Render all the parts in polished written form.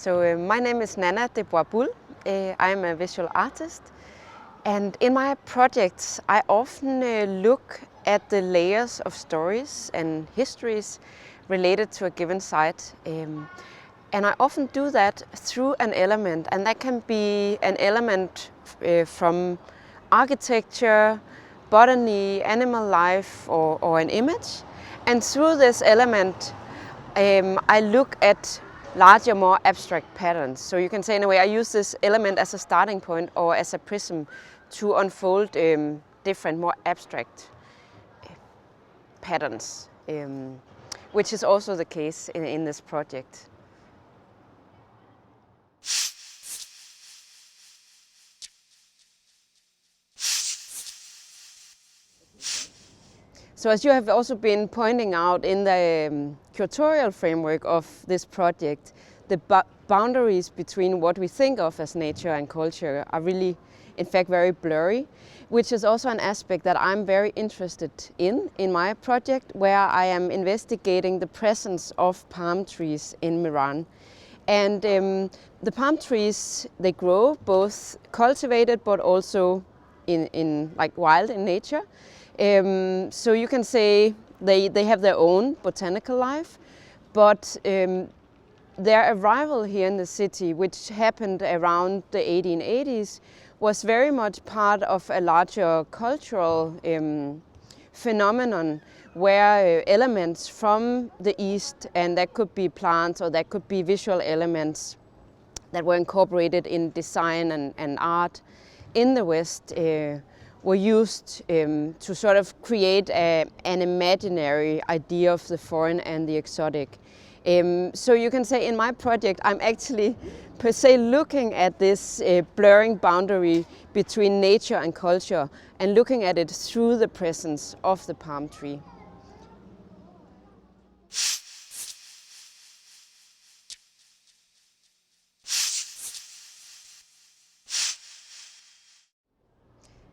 My name is Nanna Debois Buhl. I'm a visual artist, and in my projects I often look at the layers of stories and histories related to a given site. And I often do that through an element, and that can be an element from architecture, botany, animal life, or an image. And through this element, I look at larger, more abstract patterns. So you can say, in a way, I use this element as a starting point or as a prism to unfold different, more abstract patterns, which is also the case in this project. So as you have also been pointing out in the curatorial framework of this project, the boundaries between what we think of as nature and culture are really, in fact, very blurry, which is also an aspect that I'm very interested in my project, where I am investigating the presence of palm trees in Meran. And the palm trees, they grow both cultivated but also in like wild in nature. So you can say they have their own botanical life, but their arrival here in the city, which happened around the 1880s, was very much part of a larger cultural phenomenon where elements from the East, and that could be plants or that could be visual elements that were incorporated in design and art in the West, were used to sort of create an imaginary idea of the foreign and the exotic. So you can say in my project I'm actually per se looking at this blurring boundary between nature and culture and looking at it through the presence of the palm tree.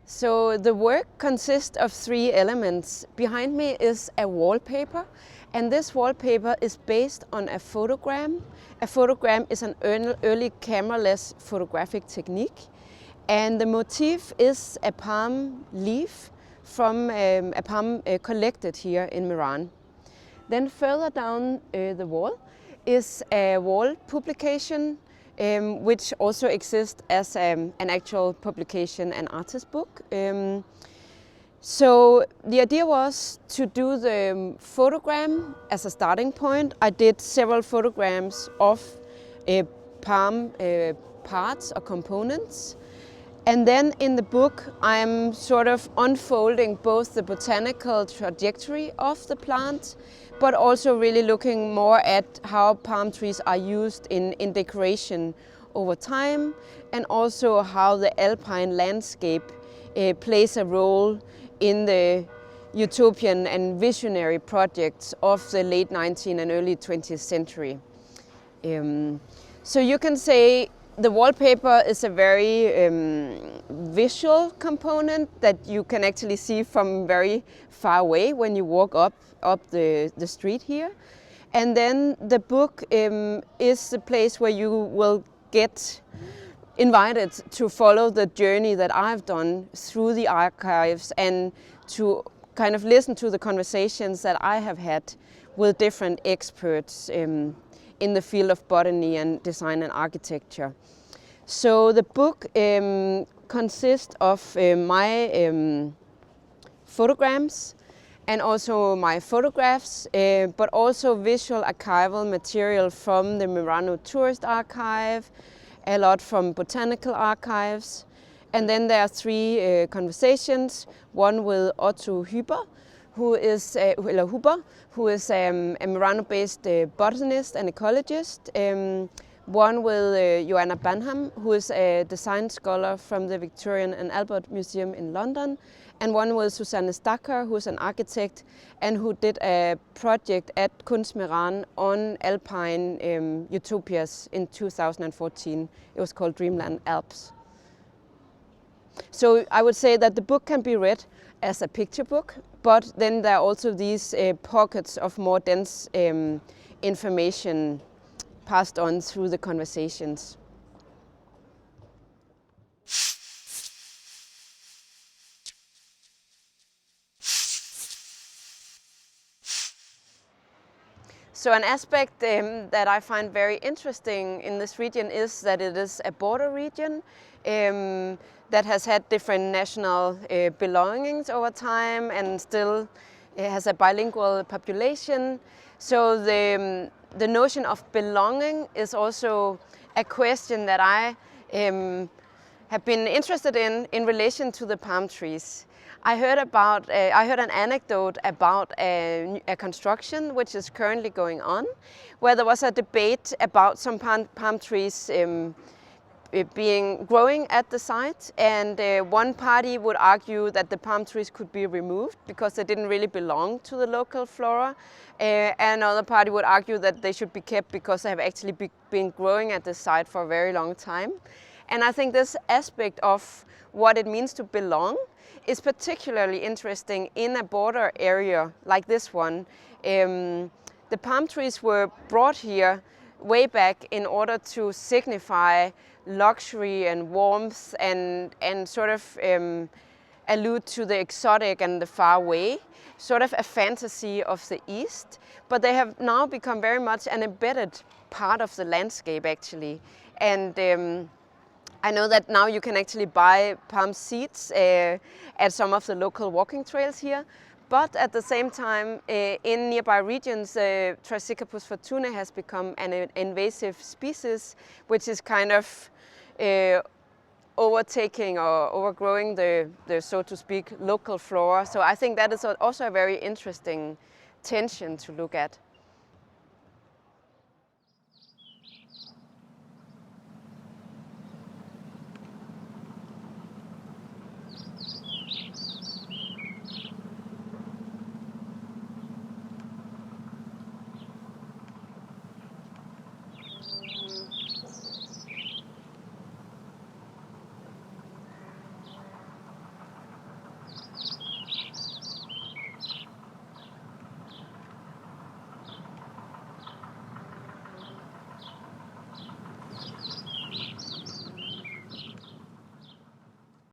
So the work consists of three elements. Behind me is a wallpaper, and this wallpaper is based on a photogram. A photogram is an early camera-less photographic technique, and the motif is a palm leaf from a palm collected here in Meran. Then further down the wall is a wall publication which also exists as an actual publication, an artist book. So the idea was to do the photogram as a starting point. I did several photograms of palm parts or components. And then in the book I'm sort of unfolding both the botanical trajectory of the plant, but also really looking more at how palm trees are used in decoration over time, and also how the alpine landscape plays a role in the utopian and visionary projects of the late 19th and early 20th century. So you can say the wallpaper is a very visual component that you can actually see from very far away when you walk up the street here. And then the book is the place where you will get invited to follow the journey that I've done through the archives and to kind of listen to the conversations that I have had with different experts in the field of botany and design and architecture. So the book consists of my photograms and also my photographs, but also visual archival material from the Merano Tourist Archive, a lot from botanical archives. And then there are three conversations, one with Otto Huber, who is a Merano-based botanist and ecologist, one with Joanna Banham, who is a design scholar from the Victorian and Albert Museum in London, and one with Susanne Stacker, who is an architect and who did a project at Kunst Meran on alpine utopias in 2014. It was called Dreamland Alps. So I would say that the book can be read as a picture book, but then there are also these pockets of more dense information passed on through the conversations. So an aspect that I find very interesting in this region is that it is a border region that has had different national belongings over time and still has a bilingual population. So the notion of belonging is also a question that I have been interested in relation to the palm trees. I heard an anecdote about a construction which is currently going on, where there was a debate about some palm trees growing at the site, and one party would argue that the palm trees could be removed because they didn't really belong to the local flora, and another party would argue that they should be kept because they have actually been growing at the site for a very long time. And I think this aspect of what it means to belong is particularly interesting in a border area like this one. The palm trees were brought here way back in order to signify luxury and warmth and sort of allude to the exotic and the far away, sort of a fantasy of the East. But they have now become very much an embedded part of the landscape actually. And I know that now you can actually buy palm seeds at some of the local walking trails here, but at the same time in nearby regions Trachycarpus Fortunei has become an invasive species, which is kind of overtaking or overgrowing the so to speak local flora. So I think that is also a very interesting tension to look at.